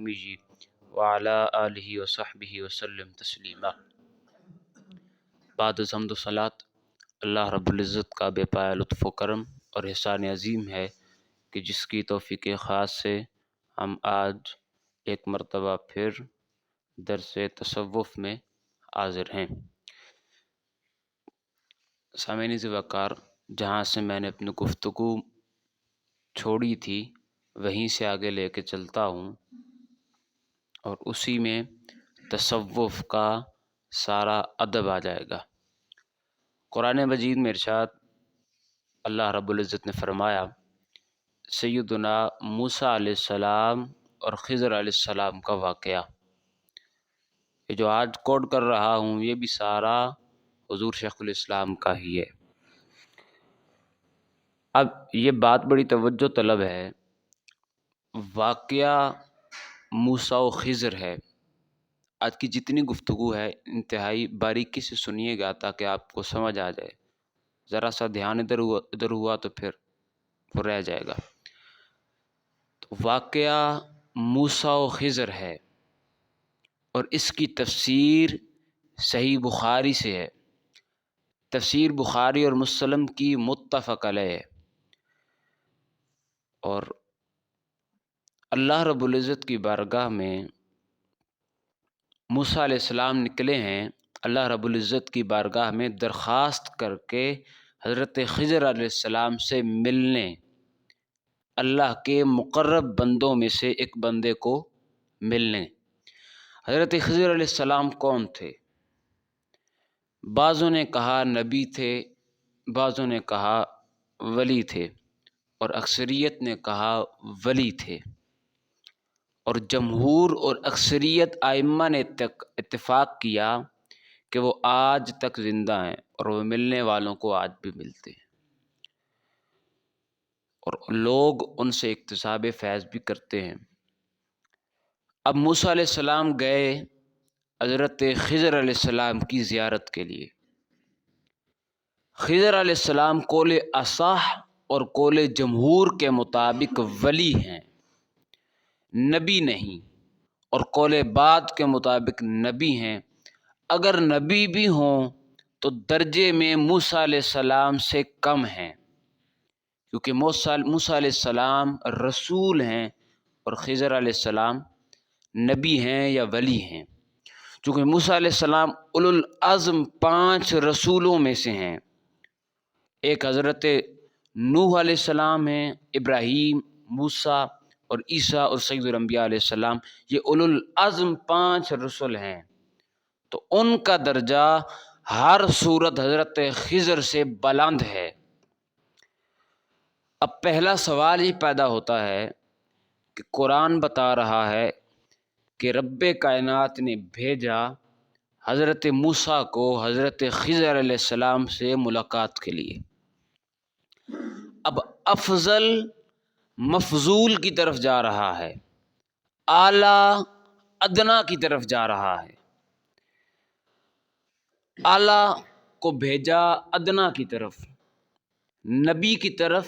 الأمي وعلى آلہ وصحبہ وسلم تسلیما۔ بعد از حمد و صلات، اللہ رب العزت کا بے پایا لطف و کرم اور احسان عظیم ہے کہ جس کی توفیق خاص سے ہم آج ایک مرتبہ پھر درس تصوف میں حاضر ہیں۔ سامعین وقار، جہاں سے میں نے اپنی گفتگو چھوڑی تھی وہیں سے آگے لے کے چلتا ہوں، اور اسی میں تصوف کا سارا ادب آ جائے گا۔ قرآن مجید میں ارشاد اللہ رب العزت نے فرمایا، سیدنا موسیٰ علیہ السلام اور خضر علیہ السلام کا واقعہ، یہ جو آج کوٹ کر رہا ہوں یہ بھی سارا حضور شیخ الاسلام کا ہی ہے۔ اب یہ بات بڑی توجہ طلب ہے، واقعہ موسیٰ و خضر ہے۔ آج کی جتنی گفتگو ہے انتہائی باریکی سے سنیے گا تاکہ آپ کو سمجھ آ جائے، ذرا سا دھیان ادھر ہوا تو پھر وہ رہ جائے گا۔ تو واقعہ موسیٰ و خضر ہے، اور اس کی تفسیر صحیح بخاری سے ہے۔ تفسیر بخاری اور مسلم کی متفق علیہ ہے، اور اللہ رب العزت کی بارگاہ میں موسیٰ علیہ السلام نکلے ہیں، اللہ رب العزت کی بارگاہ میں درخواست کر کے حضرت خضر علیہ السلام سے ملنے، اللہ کے مقرب بندوں میں سے ایک بندے کو ملنے۔ حضرت خضر علیہ السلام کون تھے؟ بعضوں نے کہا نبی تھے، بعضوں نے کہا ولی تھے، اور اکثریت نے کہا ولی تھے، اور جمہور اور اکثریت ائمہ نے اتفاق کیا کہ وہ آج تک زندہ ہیں، اور وہ ملنے والوں کو آج بھی ملتے ہیں، اور لوگ ان سے اکتساب فیض بھی کرتے ہیں۔ اب موسیٰ علیہ السلام گئے حضرت خضر علیہ السلام کی زیارت کے لیے۔ خضر علیہ السلام قول اصح اور قول جمہور کے مطابق ولی ہیں، نبی نہیں، اور قول بعد کے مطابق نبی ہیں۔ اگر نبی بھی ہوں تو درجے میں موسیٰ علیہ السلام سے کم ہیں، کیونکہ موسیٰ علیہ السلام رسول ہیں اور خضر علیہ السلام نبی ہیں یا ولی ہیں۔ چونکہ موسیٰ علیہ السلام اولو العزم 5 رسولوں میں سے ہیں، ایک حضرت نوح علیہ السلام ہیں، ابراہیم، موسیٰ اور عیسیٰ اور سید الانبیاء علیہ السلام، یہ اولو العزم 5 رسول ہیں، تو ان کا درجہ ہر صورت حضرت خضر سے بلند ہے۔ اب پہلا سوال یہ پیدا ہوتا ہے کہ قرآن بتا رہا ہے کہ رب کائنات نے بھیجا حضرت موسیٰ کو حضرت خضر علیہ السلام سے ملاقات کے لیے۔ اب افضل مفضول کی طرف جا رہا ہے، اعلیٰ ادنیٰ کی طرف جا رہا ہے۔ اعلیٰ کو بھیجا ادنیٰ کی طرف، نبی کی طرف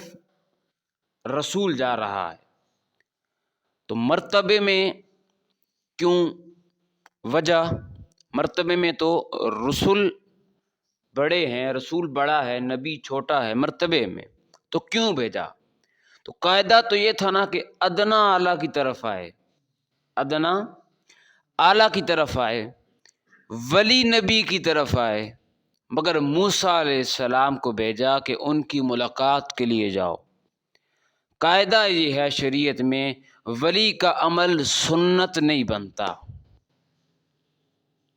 رسول جا رہا ہے، تو مرتبے میں کیوں وجہ؟ مرتبے میں تو رسول بڑے ہیں، رسول بڑا ہے، نبی چھوٹا ہے مرتبے میں، تو کیوں بھیجا؟ تو قاعدہ تو یہ تھا نا کہ ادنیٰ اعلیٰ کی طرف آئے، ادنیٰ اعلیٰ کی طرف آئے، ولی نبی کی طرف آئے، مگر موسیٰ علیہ السلام کو بھیجا کہ ان کی ملاقات کے لیے جاؤ۔ قاعدہ یہ ہے شریعت میں، ولی کا عمل سنت نہیں بنتا۔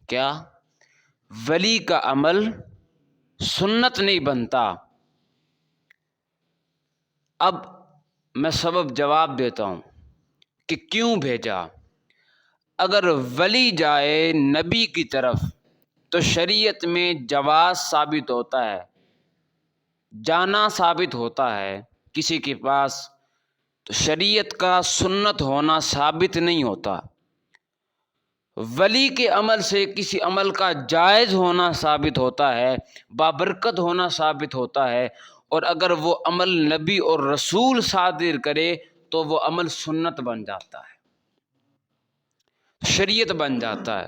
کیا؟ ولی کا عمل سنت نہیں بنتا۔ اب میں سبب جواب دیتا ہوں کہ کیوں بھیجا۔ اگر ولی جائے نبی کی طرف تو شریعت میں جواز ثابت ہوتا ہے، جانا ثابت ہوتا ہے کسی کے پاس، تو شریعت کا سنت ہونا ثابت نہیں ہوتا۔ ولی کے عمل سے کسی عمل کا جائز ہونا ثابت ہوتا ہے، بابرکت ہونا ثابت ہوتا ہے، اور اگر وہ عمل نبی اور رسول صادر کرے تو وہ عمل سنت بن جاتا ہے۔ شریعت بن جاتا ہے۔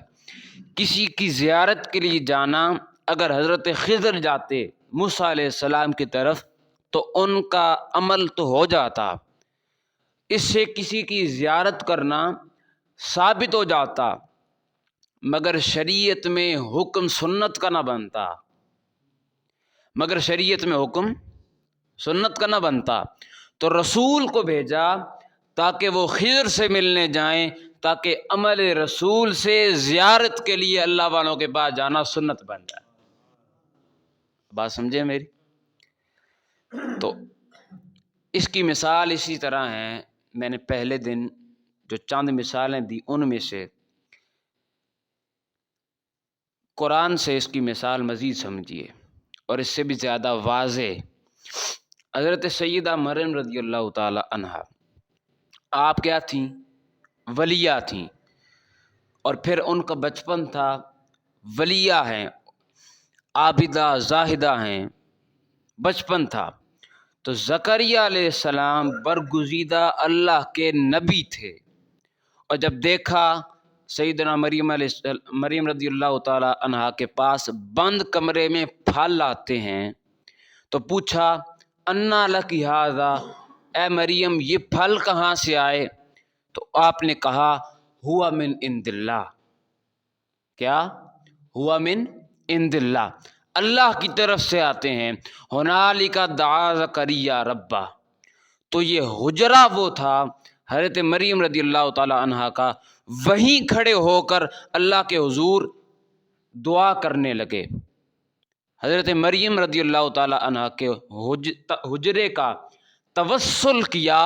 کسی کی زیارت کے لیے جانا، اگر حضرت خضر جاتے موسیٰ علیہ السلام کی طرف تو ان کا عمل تو ہو جاتا، اس سے کسی کی زیارت کرنا ثابت ہو جاتا، مگر شریعت میں حکم سنت کا نہ بنتا، مگر شریعت میں حکم سنت کا نہ بنتا۔ تو رسول کو بھیجا تاکہ وہ خضر سے ملنے جائیں، تاکہ عمل رسول سے زیارت کے لیے اللہ والوں کے پاس جانا سنت بن جائے۔ بات سمجھے میری؟ تو اس کی مثال اسی طرح ہے، میں نے پہلے دن جو چند مثالیں دی ان میں سے قرآن سے اس کی مثال مزید سمجھیے اور اس سے بھی زیادہ واضح۔ حضرت سیدہ مریم رضی اللہ تعالی عنہا، آپ کیا تھیں؟ ولیہ تھیں، اور پھر ان کا بچپن تھا، ولیہ ہیں، عابدہ زاہدہ ہیں، بچپن تھا۔ تو زکریا علیہ السلام برگزیدہ اللہ کے نبی تھے، اور جب دیکھا سیدنا مریم رضی اللہ تعالی عنہا کے پاس بند کمرے میں پھل آتے ہیں تو پوچھا انا لک ھذا، اے مریم یہ پھل کہاں سے آئے؟ تو آپ نے کہا ہوا من عند اللہ، کیا ہوا من عند اللہ، اللہ کی طرف سے آتے ہیں۔ ہنالک دعا زکریا ربہ، تو یہ حجرہ وہ تھا حضرت مریم رضی اللہ تعالی عنہا کا، وہیں کھڑے ہو کر اللہ کے حضور دعا کرنے لگے۔ حضرت مریم رضی اللہ تعالی عنہا کے حجرے کا توسل کیا،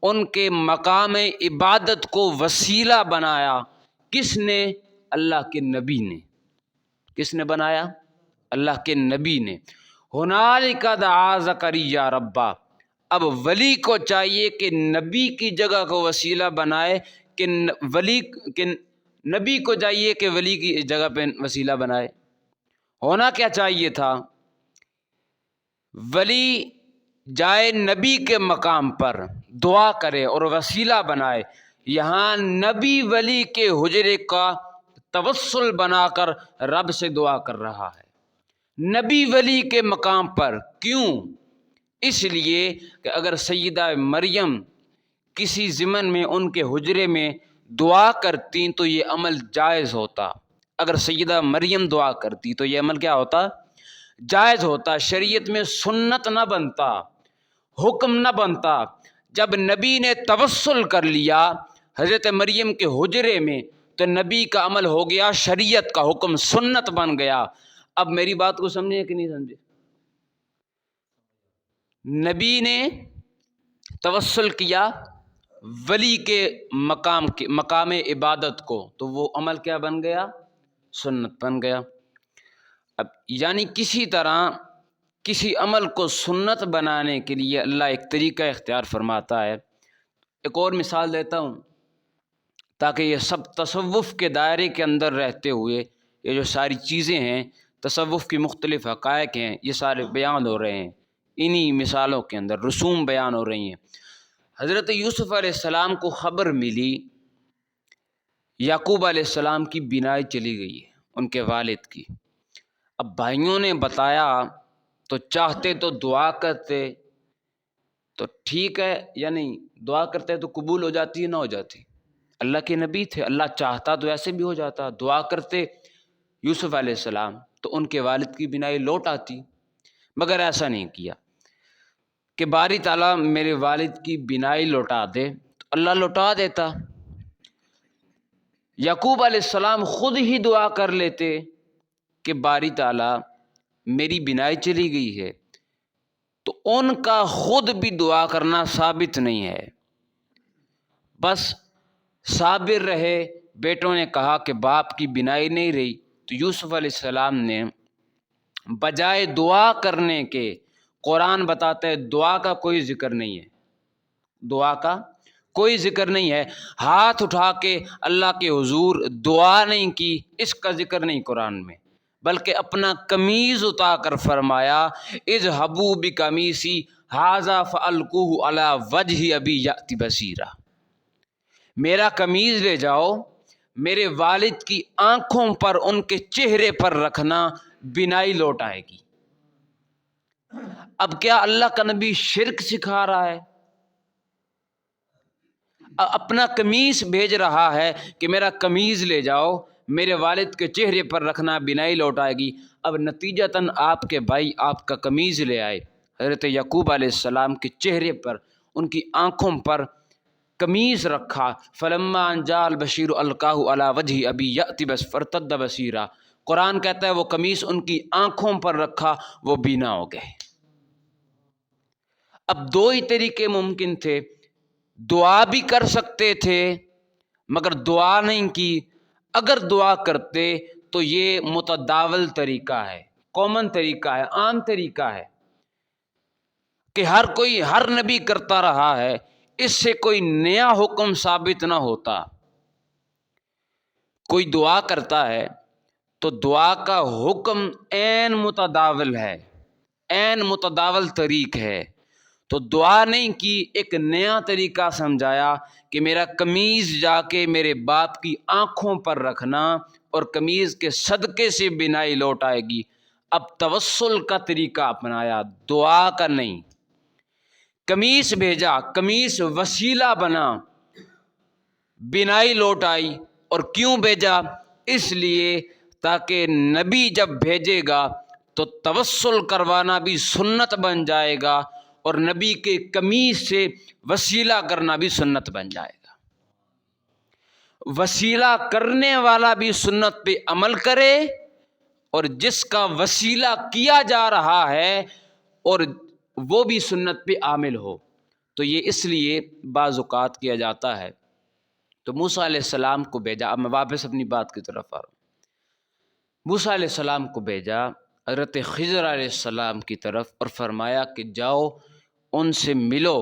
ان کے مقام عبادت کو وسیلہ بنایا۔ کس نے؟ اللہ کے نبی نے۔ کس نے بنایا؟ اللہ کے نبی نے۔ ہنالک دعا زکریا ربہ، اب ولی کو چاہیے کہ نبی کی جگہ کو وسیلہ بنائے، کہ نبی کو چاہیے کہ ولی کی جگہ پہ وسیلہ بنائے۔ ہونا کیا چاہیے تھا؟ ولی جائے نبی کے مقام پر دعا کرے اور وسیلہ بنائے، یہاں نبی ولی کے حجرے کا توسل بنا کر رب سے دعا کر رہا ہے، نبی ولی کے مقام پر۔ کیوں؟ اس لیے کہ اگر سیدہ مریم کسی ضمن میں ان کے حجرے میں دعا کرتی تو یہ عمل جائز ہوتا، اگر سیدہ مریم دعا کرتی تو یہ عمل کیا ہوتا؟ جائز ہوتا، شریعت میں سنت نہ بنتا، حکم نہ بنتا۔ جب نبی نے توسل کر لیا حضرت مریم کے حجرے میں تو نبی کا عمل ہو گیا شریعت کا حکم، سنت بن گیا۔ اب میری بات کو سمجھے کہ نہیں سمجھے؟ نبی نے توسل کیا ولی کے مقام عبادت کو، تو وہ عمل کیا بن گیا؟ سنت بن گیا۔ اب یعنی کسی طرح کسی عمل کو سنت بنانے کے لیے اللہ ایک طریقہ اختیار فرماتا ہے۔ ایک اور مثال دیتا ہوں تاکہ یہ سب تصوف کے دائرے کے اندر رہتے ہوئے یہ جو ساری چیزیں ہیں، تصوف کی مختلف حقائق ہیں، یہ سارے بیان ہو رہے ہیں، انہی مثالوں کے اندر رسوم بیان ہو رہی ہیں۔ حضرت یوسف علیہ السلام کو خبر ملی یعقوب علیہ السلام کی بینائی چلی گئی ہے، ان کے والد کی۔ اب بھائیوں نے بتایا تو چاہتے تو دعا کرتے تو ٹھیک ہے، یا نہیں دعا کرتے تو قبول ہو جاتی ہے نہ ہو جاتی؟ اللہ کے نبی تھے، اللہ چاہتا تو ایسے بھی ہو جاتا۔ دعا کرتے یوسف علیہ السلام تو ان کے والد کی بینائی لوٹ آتی، مگر ایسا نہیں کیا کہ باری تعالیٰ میرے والد کی بینائی لوٹا دے، تو اللہ لوٹا دیتا۔ یعقوب علیہ السلام خود ہی دعا کر لیتے کہ باری تعالیٰ میری بینائی چلی گئی ہے، تو ان کا خود بھی دعا کرنا ثابت نہیں ہے، بس صابر رہے۔ بیٹوں نے کہا کہ باپ کی بینائی نہیں رہی، تو یوسف علیہ السلام نے بجائے دعا کرنے کے، قرآن بتاتا ہے دعا کا کوئی ذکر نہیں ہے، دعا کا کوئی ذکر نہیں ہے، ہاتھ اٹھا کے اللہ کے حضور دعا نہیں کی، اس کا ذکر نہیں قرآن میں، بلکہ اپنا قمیض اٹھا کر فرمایا اذهبوا بقمیصی ھذا فالقوہ علی وجہ ابی یأتی بصیرا، میرا قمیض لے جاؤ، میرے والد کی آنکھوں پر، ان کے چہرے پر رکھنا، بینائی لوٹ آئے گی۔ اب کیا اللہ کا نبی شرک سکھا رہا ہے؟ اپنا قمیص بھیج رہا ہے کہ میرا قمیض لے جاؤ، میرے والد کے چہرے پر رکھنا، بینائی لوٹ آئے گی۔ اب نتیجتاً آپ کے بھائی آپ کا قمیض لے آئے، حضرت یعقوب علیہ السلام کے چہرے پر، ان کی آنکھوں پر قمیض رکھا۔ فلما ان جاء البشیر القاہ علی وجہ ابی یأتی بس فرتد بصیرا، قرآن کہتا ہے وہ قمیص ان کی آنکھوں پر رکھا، وہ بینا ہو گئے۔ اب دو ہی طریقے ممکن تھے، دعا بھی کر سکتے تھے مگر دعا نہیں کی، اگر دعا کرتے تو یہ متداول طریقہ ہے، کامن طریقہ ہے، عام طریقہ ہے کہ ہر نبی کرتا رہا ہے، اس سے کوئی نیا حکم ثابت نہ ہوتا۔ کوئی دعا کرتا ہے تو دعا کا حکم عین متداول ہے، عین متداول طریق ہے، تو دعا نہیں کی، ایک نیا طریقہ سمجھایا کہ میرا قمیض جا کے میرے باپ کی آنکھوں پر رکھنا اور قمیض کے صدقے سے بینائی لوٹ آئے گی۔ اب توسل کا طریقہ اپنایا، دعا کا نہیں۔ قمیص بھیجا، قمیص وسیلہ بنا، بینائی لوٹ آئی۔ اور کیوں بھیجا؟ اس لیے تاکہ نبی جب بھیجے گا تو توسل کروانا بھی سنت بن جائے گا، اور نبی کے قمیص سے وسیلہ کرنا بھی سنت بن جائے گا۔ وسیلہ کرنے والا بھی سنت پہ عمل کرے، اور جس کا وسیلہ کیا جا رہا ہے اور وہ بھی سنت پہ عامل ہو۔ تو یہ اس لیے بعض اوقات کیا جاتا ہے۔ تو موسیٰ علیہ السلام کو بھیجا، اب میں واپس اپنی بات کی طرف آ رہا ہوں۔ موسیٰ علیہ السلام کو بھیجا حضرت خضر علیہ السلام کی طرف، اور فرمایا کہ جاؤ ان سے ملو،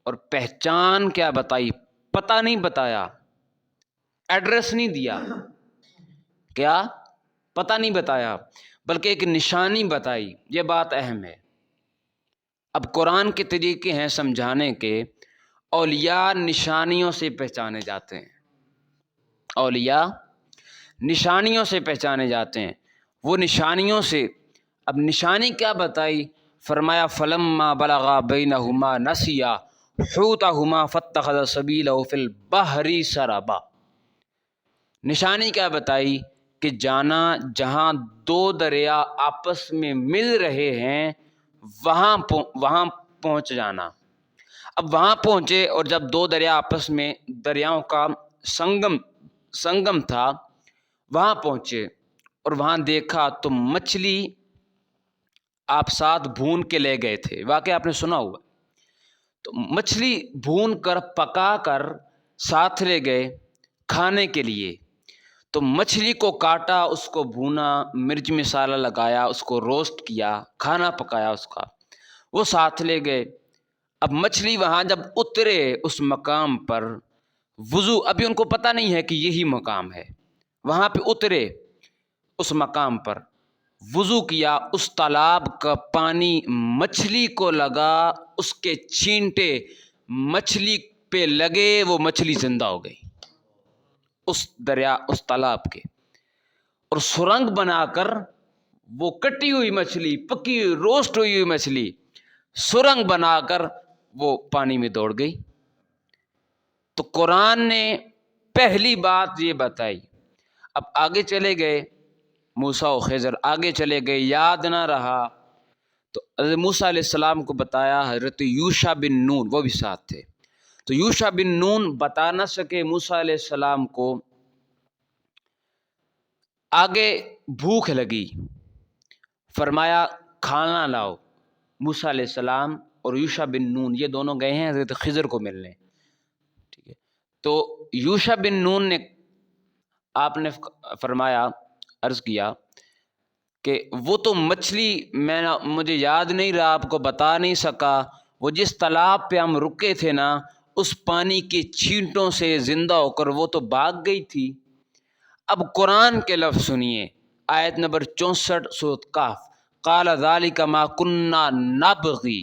اور پہچان کیا بتائی؟ پتہ نہیں بتایا، ایڈریس نہیں دیا، کیا پتہ نہیں بتایا، بلکہ ایک نشانی بتائی۔ یہ بات اہم ہے۔ اب قرآن کے طریقے ہیں سمجھانے کے، اولیاء نشانیوں سے پہچانے جاتے ہیں، اولیاء نشانیوں سے پہچانے جاتے ہیں۔ وہ نشانیوں سے، اب نشانی کیا بتائی؟ فرمایا فلما بلغا بینہما نسیا حوتہما فاتخذ سبیلہ فی البحر سربا۔ نشانی کیا بتائی؟ کہ جانا جہاں دو دریا آپس میں مل رہے ہیں وہاں پہنچ جانا۔ اب وہاں پہنچے، اور جب دو دریا آپس میں، دریاؤں کا سنگم تھا، وہاں پہنچے اور وہاں دیکھا تو مچھلی آپ ساتھ بھون کے لے گئے تھے، واقعہ آپ نے سنا ہوا۔ تو مچھلی بھون کر پکا کر ساتھ لے گئے کھانے کے لیے۔ تو مچھلی کو کاٹا، اس کو بھونا، مرچ مسالہ لگایا، اس کو روسٹ کیا، کھانا پکایا اس کا، وہ ساتھ لے گئے۔ اب مچھلی وہاں جب اترے اس مقام پر، وضو، ابھی ان کو پتہ نہیں ہے کہ یہی مقام ہے، وہاں پہ اترے اس مقام پر، وضو کیا، اس تالاب کا پانی مچھلی کو لگا، اس کے چھینٹے مچھلی پہ لگے، وہ مچھلی زندہ ہو گئی اس دریا، اس تالاب کے۔ اور سرنگ بنا کر وہ کٹی ہوئی مچھلی، پکی ہوئی، روسٹ ہوئی ہوئی مچھلی، سرنگ بنا کر وہ پانی میں دوڑ گئی۔ تو قرآن نے پہلی بات یہ بتائی۔ اب آگے چلے گئے موسیٰ و خضر، آگے چلے گئے، یاد نہ رہا تو حضرت موسیٰ علیہ السلام کو بتایا، حضرت یوشع بن نون وہ بھی ساتھ تھے۔ تو یوشع بن نون بتا نہ سکے موسیٰ علیہ السلام کو، آگے بھوک لگی، فرمایا کھانا لاؤ۔ موسیٰ علیہ السلام اور یوشع بن نون یہ دونوں گئے ہیں حضرت خضر کو ملنے، ٹھیک ہے۔ تو یوشع بن نون نے، آپ نے فرمایا، عرض کیا کہ وہ تو مچھلی مجھے یاد نہیں رہا، آپ کو بتا نہیں سکا، وہ جس تالاب پہ ہم رکے تھے نا، اس پانی کے چھینٹوں سے زندہ ہو کر وہ تو بھاگ گئی تھی۔ اب قرآن کے لفظ سنیے، آیت نمبر 64 سورۃ کہف، قال ذلک ما کنا نبغی،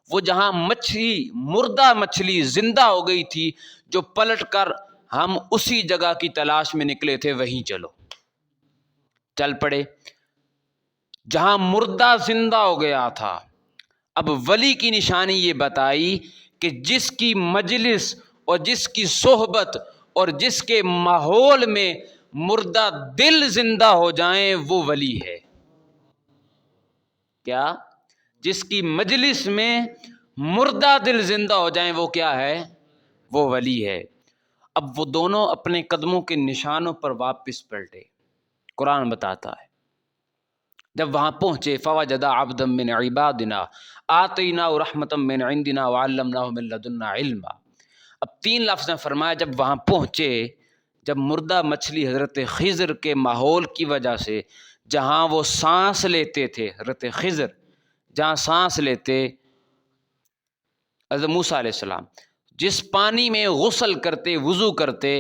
وہ جہاں مچھلی، مردہ مچھلی زندہ ہو گئی تھی، جو پلٹ کر ہم اسی جگہ کی تلاش میں نکلے تھے، وہیں چلو۔ چل پڑے جہاں مردہ زندہ ہو گیا تھا۔ اب ولی کی نشانی یہ بتائی کہ جس کی مجلس اور جس کی صحبت اور جس کے ماحول میں مردہ دل زندہ ہو جائیں وہ ولی ہے۔ کیا؟ جس کی مجلس میں مردہ دل زندہ ہو جائیں وہ کیا ہے؟ وہ ولی ہے۔ اب وہ دونوں اپنے قدموں کے نشانوں پر واپس پلٹے۔ قرآن بتاتا ہے جب وہاں پہنچے فوجد عبدا من عبادنا آتیناہ رحمتا من عندنا وعلمناہ من لدنا علما۔ اب 3 لفظ نے فرمایا جب وہاں پہنچے، جب مردہ مچھلی حضرت خضر کے ماحول کی وجہ سے جہاں وہ سانس لیتے تھے، حضرت خضر جہاں سانس لیتے، حضرت موسیٰ علیہ السلام جس پانی میں غسل کرتے، وضو کرتے،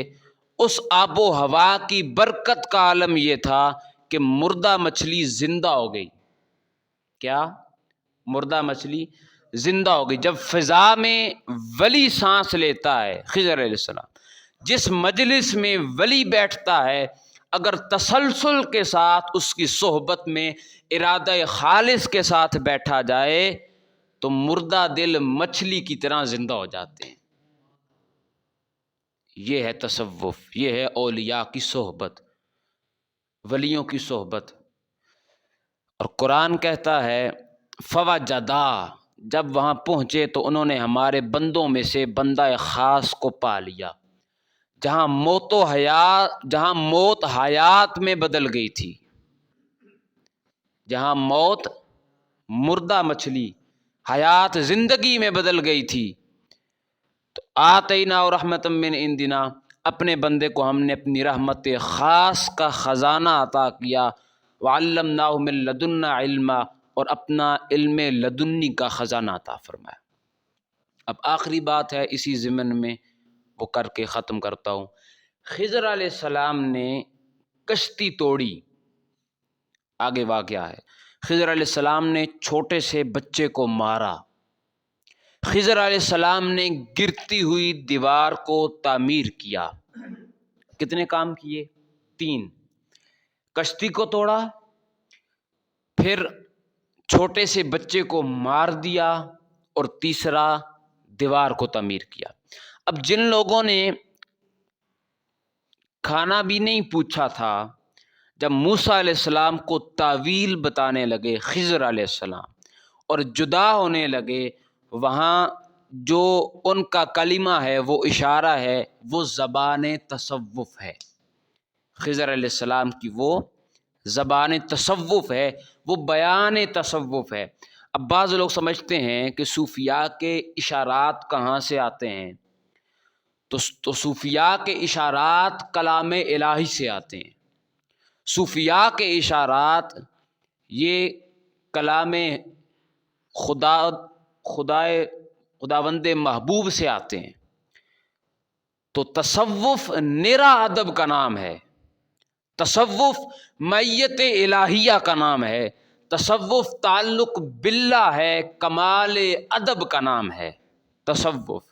اس آب و ہوا کی برکت کا عالم یہ تھا کہ مردہ مچھلی زندہ ہو گئی۔ کیا؟ مردہ مچھلی زندہ ہو گئی۔ جب فضا میں ولی سانس لیتا ہے، خضر علیہ السلام جس مجلس میں ولی بیٹھتا ہے، اگر تسلسل کے ساتھ اس کی صحبت میں ارادہ خالص کے ساتھ بیٹھا جائے تو مردہ دل مچھلی کی طرح زندہ ہو جاتے ہیں۔ یہ ہے تصوف، یہ ہے اولیاء کی صحبت، ولیوں کی صحبت۔ اور قرآن کہتا ہے فوجدا، جب وہاں پہنچے تو انہوں نے ہمارے بندوں میں سے بندہ خاص کو پا لیا، جہاں موت حیات میں بدل گئی تھی، جہاں موت مردہ مچھلی حیات زندگی میں بدل گئی تھی۔ تو آتینا رحمتا من عندنا، اپنے بندے کو ہم نے اپنی رحمت خاص کا خزانہ عطا کیا، وعلمناہ من لدنا علما، اور اپنا علم لدنی کا خزانہ عطا فرمایا۔ اب آخری بات ہے اسی ضمن میں، وہ کر کے ختم کرتا ہوں۔ خضر علیہ السلام نے کشتی توڑی۔ آگے واقعہ ہے، خضر علیہ السلام نے چھوٹے سے بچے کو مارا۔ خضر علیہ السلام نے گرتی ہوئی دیوار کو تعمیر کیا۔ کتنے کام کیے؟ 3۔ کشتی کو توڑا، پھر چھوٹے سے بچے کو مار دیا، اور تیسرا دیوار کو تعمیر کیا۔ اب جن لوگوں نے کھانا بھی نہیں پوچھا تھا، جب موسیٰ علیہ السلام کو تاویل بتانے لگے خضر علیہ السلام اور جدا ہونے لگے، وہاں جو ان کا کلمہ ہے، وہ اشارہ ہے، وہ زبان تصوف ہے۔ خضر علیہ السلام کی وہ زبان تصوف ہے، وہ بیان تصوف ہے۔ اب بعض لوگ سمجھتے ہیں کہ صوفیاء کے اشارات کہاں سے آتے ہیں، تو صوفیاء کے اشارات کلام الہی سے آتے ہیں۔ صوفیاء کے اشارات یہ کلام خداوند محبوب سے آتے ہیں۔ تو تصوف نرا ادب کا نام ہے، تصوف معیت الہیہ کا نام ہے، تصوف تعلق باللہ ہے، کمال ادب کا نام ہے تصوف۔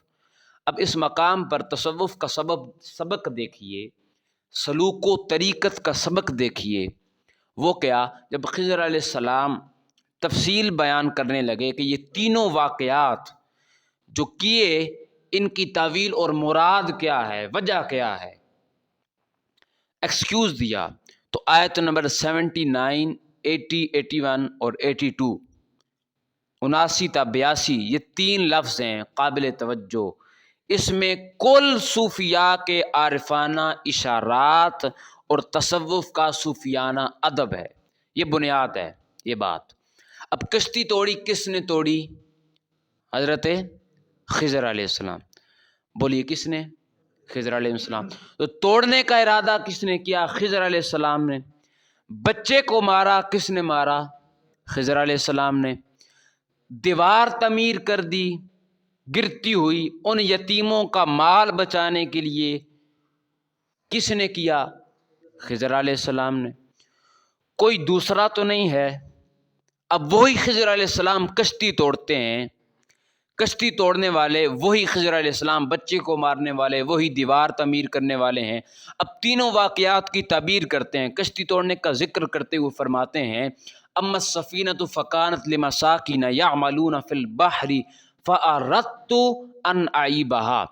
اب اس مقام پر تصوف کا سبق دیکھیے، سلوک و طریقت کا سبق دیکھیے۔ وہ کیا؟ جب خضر علیہ السلام تفصیل بیان کرنے لگے کہ یہ تینوں واقعات جو کیے، ان کی تعویل اور مراد کیا ہے، وجہ کیا ہے، ایکسکیوز دیا، تو آیت نمبر 79، 80، 81 اور 82، 79 تا 82، یہ 3 لفظ ہیں قابل توجہ۔ اس میں کل صوفیاء کے عارفانہ اشارات اور تصوف کا صوفیانہ ادب ہے، یہ بنیاد ہے یہ بات۔ اب کشتی توڑی کس نے توڑی؟ حضرت خضر علیہ السلام۔ بولیے کس نے؟ خضر علیہ السلام۔ تو توڑنے کا ارادہ کس نے کیا؟ خضر علیہ السلام نے۔ بچے کو مارا کس نے مارا؟ خضر علیہ السلام نے۔ دیوار تعمیر کر دی گرتی ہوئی، ان یتیموں کا مال بچانے کے لیے کس نے کیا؟ خضر علیہ السلام نے۔ کوئی دوسرا تو نہیں ہے۔ اب وہی خضر علیہ السلام کشتی توڑتے ہیں، کشتی توڑنے والے وہی خضر علیہ السلام، بچے کو مارنے والے وہی دیوار تعمیر کرنے والے ہیں۔ اب تینوں واقعات کی تعبیر کرتے ہیں، کشتی توڑنے کا ذکر کرتے ہوئے فرماتے ہیں اما السفینۃ فکانت لمساکین یعملون فی البحر فاردت ان اعیبھا،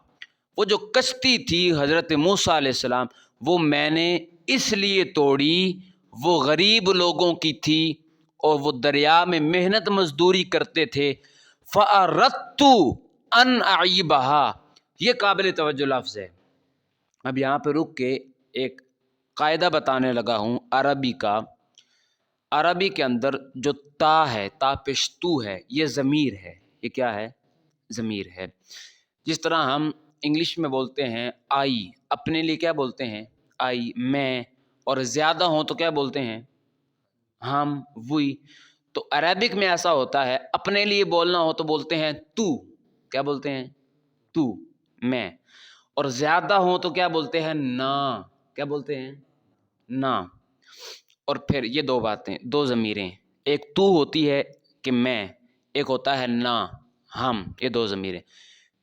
وہ جو کشتی تھی حضرت موسیٰ علیہ السلام، وہ میں نے اس لیے توڑی، وہ غریب لوگوں کی تھی اور وہ دریا میں محنت مزدوری کرتے تھے۔ فَأَرَدتُّ أَنْ أَعِيبَهَا، یہ قابل توجہ لفظ ہے۔ اب یہاں پہ رک کے ایک قاعدہ بتانے لگا ہوں عربی کا۔ عربی کے اندر جو تا ہے، تا پیش تو ہے، یہ ضمیر ہے۔ یہ کیا ہے؟ ضمیر ہے۔ جس طرح ہم انگلش میں بولتے ہیں آئی، اپنے لیے کیا بولتے ہیں؟ آئی، میں، اور زیادہ ہوں تو کیا بولتے ہیں؟ ہم، وی۔ تو عربک میں ایسا ہوتا ہے، اپنے لیے بولنا ہو تو بولتے ہیں تو، کیا بولتے ہیں؟ تو، میں، اور زیادہ ہوں تو کیا بولتے ہیں؟ نا، کیا بولتے ہیں؟ نا۔ اور پھر یہ دو باتیں، دو ضمیریں، ایک تو ہوتی ہے کہ میں، ایک ہوتا ہے نا، ہم، یہ دو ضمیریں۔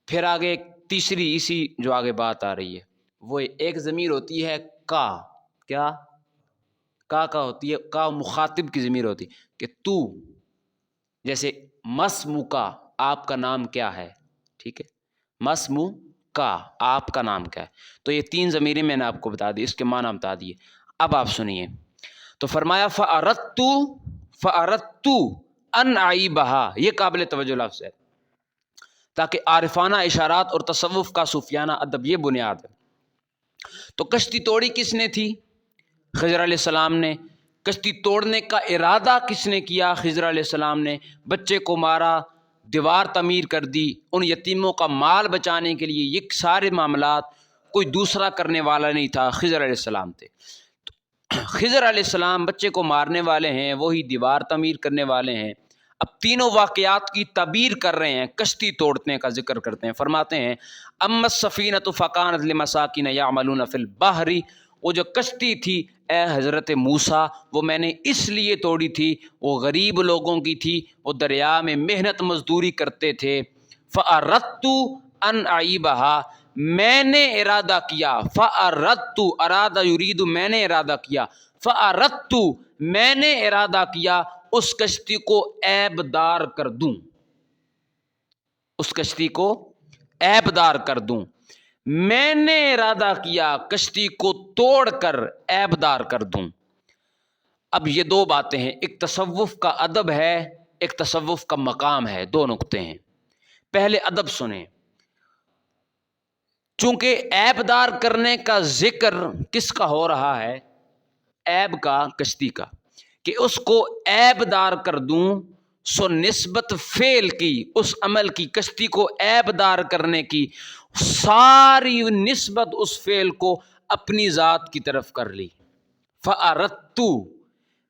پھر آگے ایک تیسری، اسی جو آگے بات آ رہی ہے، وہ ایک ضمیر ہوتی ہے کا، کیا؟ کا ہوتی ہے، کا مخاطب کی ضمیر ہوتی ہے کہ تو، جیسے مسمو کا، آپ کا نام کیا ہے، ٹھیک ہے، مسمو کا، آپ کا نام کیا ہے۔ تو یہ تین ضمیریں میں نے آپ کو بتا دی، اس کے معنی بتا دیے۔ اب آپ سنیے، تو فرمایا فَأَرَدتُّ أَنْ أَعِيبَهَا، یہ قابل توجہ لفظ ہے، تاکہ عارفانہ اشارات اور تصوف کا صوفیانہ ادب یہ بنیاد ہے۔ تو کشتی توڑی کس نے تھی؟ خضر علیہ السلام نے۔ کشتی توڑنے کا ارادہ کس نے کیا؟ خضر علیہ السلام نے۔ بچے کو مارا، دیوار تعمیر کر دی، ان یتیموں کا مال بچانے کے لیے، یہ سارے معاملات کوئی دوسرا کرنے والا نہیں تھا، خضر علیہ السلام تھے۔ خضر علیہ السلام بچے کو مارنے والے ہیں، وہی دیوار تعمیر کرنے والے ہیں۔ اب تینوں واقعات کی تعبیر کر رہے ہیں، کشتی توڑنے کا ذکر کرتے ہیں۔ فرماتے ہیں اما السفینۃ فکانت لمساکین یعملون فی البحر، وہ جو کشتی تھی اے حضرت موسیٰ، وہ میں نے اس لیے توڑی تھی، وہ غریب لوگوں کی تھی، وہ دریا میں محنت مزدوری کرتے تھے۔ فَأَرَدتُّ أَنْ أَعِيبَهَا، میں نے ارادہ کیا، فَأَرَدتُّ، ارادہ یرید، میں نے ارادہ کیا، فَأَرَدتُّ، میں نے ارادہ کیا اس کشتی کو عیب دار کر دوں، اس کشتی کو عیب دار کر دوں۔ میں نے ارادہ کیا کشتی کو توڑ کر عیب دار کر دوں۔ اب یہ دو باتیں ہیں، ایک تصوف کا ادب ہے، ایک تصوف کا مقام ہے، دو نقطے ہیں۔ پہلے ادب سنیں، چونکہ عیب دار کرنے کا ذکر کس کا ہو رہا ہے؟ عیب کا، کشتی کا، کہ اس کو عیب دار کر دوں، سو نسبت فعل کی، اس عمل کی، کشتی کو عیب دار کرنے کی ساری نسبت اس فعل کو اپنی ذات کی طرف کر لی۔ فَأَرَدتُّ،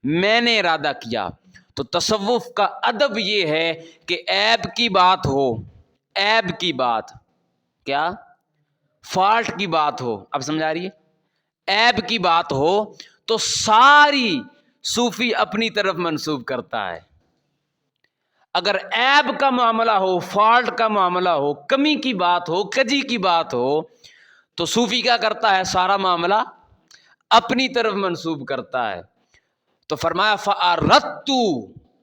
میں نے ارادہ کیا۔ تو تصوف کا ادب یہ ہے کہ عیب کی بات ہو، عیب کی بات، کیا؟ فالٹ کی بات ہو، اب سمجھا رہی ہے؟ عیب کی بات ہو تو ساری صوفی اپنی طرف منسوب کرتا ہے۔ اگر عیب کا معاملہ ہو، فالٹ کا معاملہ ہو، کمی کی بات ہو، کجی کی بات ہو، تو صوفی کیا کرتا ہے؟ سارا معاملہ اپنی طرف منسوب کرتا ہے۔ تو فرمایا فَأَرَدتُّ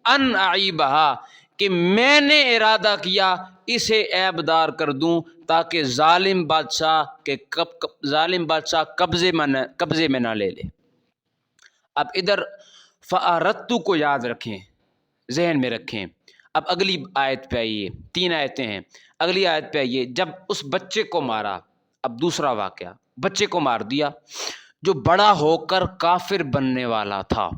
أَنْ أَعِيبَهَا، کہ میں نے ارادہ کیا اسے عیب دار کر دوں تاکہ ظالم بادشاہ قبضے میں نہ لے لے۔ اب ادھر فَأَرَدتُّ کو یاد رکھیں، ذہن میں رکھیں۔ اب اگلی آیت پہ آئیے، تین آیتیں ہیں، اگلی آیت پہ آئیے۔ جب اس بچے کو مارا، اب دوسرا واقعہ، بچے کو مار دیا جو بڑا ہو کر کافر بننے والا تھا،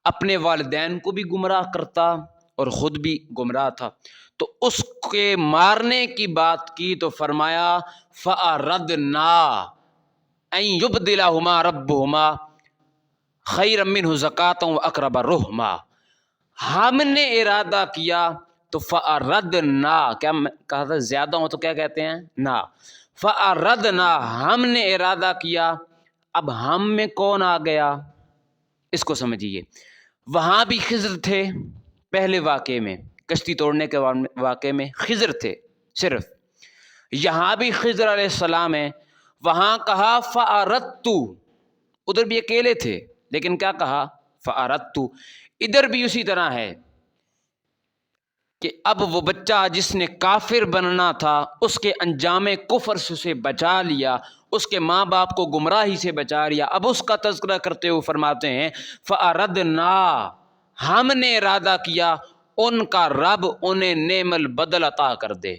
اپنے والدین کو بھی گمراہ کرتا اور خود بھی گمراہ تھا، تو اس کے مارنے کی بات کی تو فرمایا فَأَرَدْنَا أَن يُبْدِلَهُمَا رَبُّهُمَا خَيْرًا مِّنْهُ زَكَاةً وَأَقْرَبَ رُحْمًا، ہم نے ارادہ کیا تو فَأَرَدْنَا، کیا کہا تھا؟ زیادہ ہو تو کیا کہتے ہیں؟ نا، فَأَرَدْنَا، ہم نے ارادہ کیا۔ اب ہم میں کون آ گیا؟ اس کو سمجھیے، وہاں بھی خضر تھے پہلے واقعے میں، کشتی توڑنے کے واقعے میں خضر تھے صرف، یہاں بھی خضر علیہ السلام ہیں، وہاں کہا فَأَرَدْتُ، ادھر بھی اکیلے تھے لیکن کیا کہا فَأَرَدْتُ، ادھر بھی اسی طرح ہے کہ اب وہ بچہ جس نے کافر بننا تھا اس کے انجام کفر سے اسے بچا لیا، اس کے ماں باپ کو گمراہی سے بچا لیا، اب اس کا تذکرہ کرتے ہوئے فرماتے ہیں فَأَرَدْنَا، ہم نے ارادہ کیا ان کا رب انہیں نعم البدل عطا کر دے۔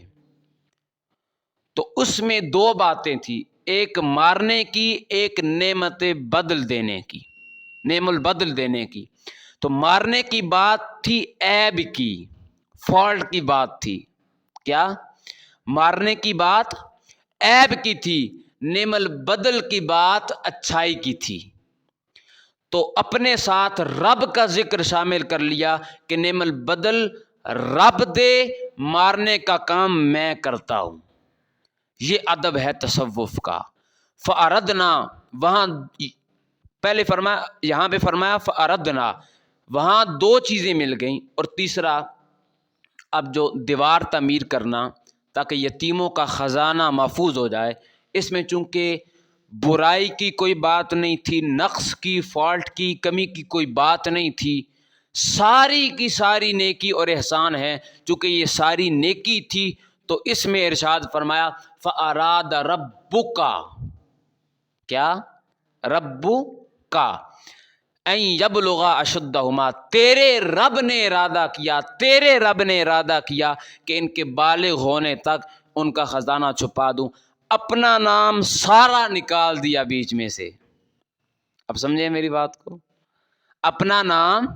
تو اس میں دو باتیں تھیں، ایک مارنے کی، ایک نعمت بدل دینے کی، نعم البدل دینے کی۔ تو مارنے کی بات تھی عیب کی، فالٹ کی بات تھی، کیا مارنے کی بات عیب کی تھی، نعم البدل کی بات اچھائی کی تھی۔ تو اپنے ساتھ رب کا ذکر شامل کر لیا کہ نعم البدل رب دے، مارنے کا کام میں کرتا ہوں۔ یہ ادب ہے تصوف کا۔ فَأَرَدْنَا، وہاں پہلے فرمایا، یہاں پہ فرمایا فَأَرَدْنَا، وہاں دو چیزیں مل گئیں، اور تیسرا اب جو دیوار تعمیر کرنا تاکہ یتیموں کا خزانہ محفوظ ہو جائے، اس میں چونکہ برائی کی کوئی بات نہیں تھی، نقص کی، فالٹ کی، کمی کی کوئی بات نہیں تھی، ساری کی ساری نیکی اور احسان ہے۔ چونکہ یہ ساری نیکی تھی تو اس میں ارشاد فرمایا فَأَرَادَ رَبُّكَ، کیا ربُّكَ اَن يَبْلُغَ أَشُدَّهُمَا، تیرے رب نے ارادہ کیا، تیرے رب نے ارادہ کیا کہ ان کے بالغ ہونے تک ان کا خزانہ چھپا دوں۔ اپنا نام سارا نکال دیا بیچ میں سے۔ اب سمجھے میری بات کو؟ اپنا نام،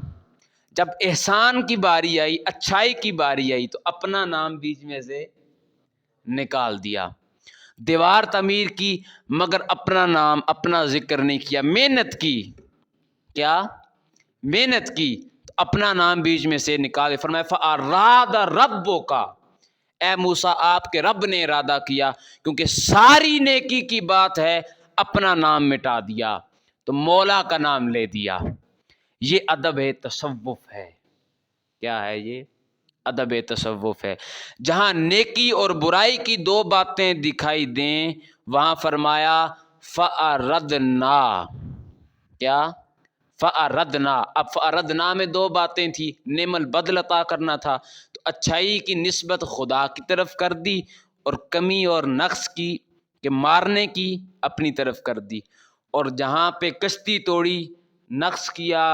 جب احسان کی باری آئی، اچھائی کی باری آئی، تو اپنا نام بیچ میں سے نکال دیا۔ دیوار تعمیر کی مگر اپنا نام، اپنا ذکر نہیں کیا، محنت کی، کیا محنت کی، تو اپنا نام بیچ میں سے نکال، فرمایا فَأَرَادَ رَبُّكَ، اے موسیٰ آپ کے رب نے ارادہ کیا، کیونکہ ساری نیکی کی بات ہے، اپنا نام مٹا دیا تو مولا کا نام لے دیا۔ یہ ادب تصوف ہے۔ کیا ہے یہ؟ ادب تصوف ہے۔ جہاں نیکی اور برائی کی دو باتیں دکھائی دیں وہاں فرمایا فَأَرَدْنَا، کیا فَأَرَدْنَا، اب فَأَرَدْنَا میں دو باتیں تھیں، نعم البدل عطا کرنا تھا تو اچھائی کی نسبت خدا کی طرف کر دی، اور کمی اور نقص کی کہ مارنے کی اپنی طرف کر دی، اور جہاں پہ کشتی توڑی، نقص کیا،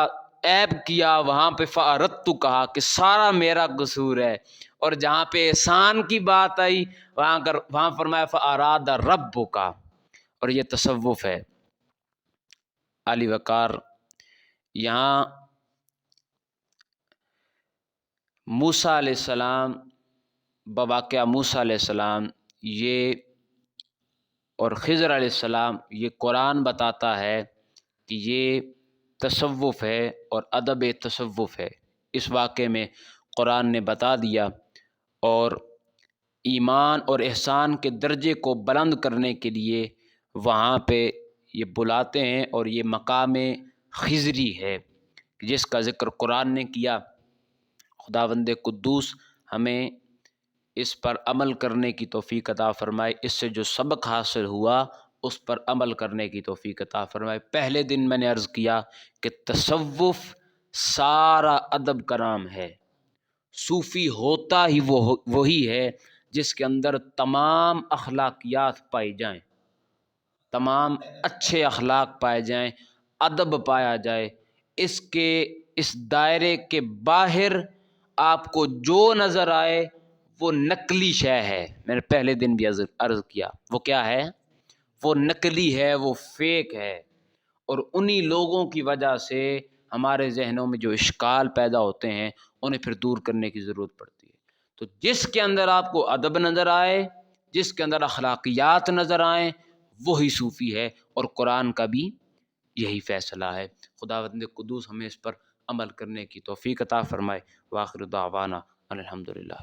عیب کیا، وہاں پہ فَأَرَدْتُ کہا کہ سارا میرا قصور ہے، اور جہاں پہ احسان کی بات آئی وہاں فرمایا فَأَرَادَ رَبُّكَ، اور یہ تصوف ہے۔ علی وقار، یہاں موسیٰ علیہ السلام، بواقعہ موسیٰ علیہ السلام یہ اور خضر علیہ السلام، یہ قرآن بتاتا ہے کہ یہ تصوف ہے اور ادب تصوف ہے۔ اس واقعے میں قرآن نے بتا دیا، اور ایمان اور احسان کے درجے کو بلند کرنے کے لیے وہاں پہ یہ بلاتے ہیں، اور یہ مقام خضری ہے جس کا ذکر قرآن نے کیا۔ خداوند قدوس ہمیں اس پر عمل کرنے کی توفیق عطا فرمائے، اس سے جو سبق حاصل ہوا اس پر عمل کرنے کی توفیق عطا فرمائے۔ پہلے دن میں نے عرض کیا کہ تصوف سارا ادب کا نام ہے، صوفی ہوتا ہی وہی ہے جس کے اندر تمام اخلاقیات پائی جائیں، تمام اچھے اخلاق پائے جائیں، ادب پایا جائے۔ اس دائرے کے باہر آپ کو جو نظر آئے وہ نقلی شے ہے۔ میں نے پہلے دن بھی عرض کیا وہ کیا ہے، وہ نقلی ہے، وہ فیک ہے، اور انہی لوگوں کی وجہ سے ہمارے ذہنوں میں جو اشکال پیدا ہوتے ہیں انہیں پھر دور کرنے کی ضرورت پڑتی ہے۔ تو جس کے اندر آپ کو ادب نظر آئے، جس کے اندر اخلاقیات نظر آئیں، وہی صوفی ہے، اور قرآن کا بھی یہی فیصلہ ہے۔ خداوند قدوس ہمیں اس پر عمل کرنے کی توفیق عطا فرمائے۔ وآخر دعوانا الحمدللہ۔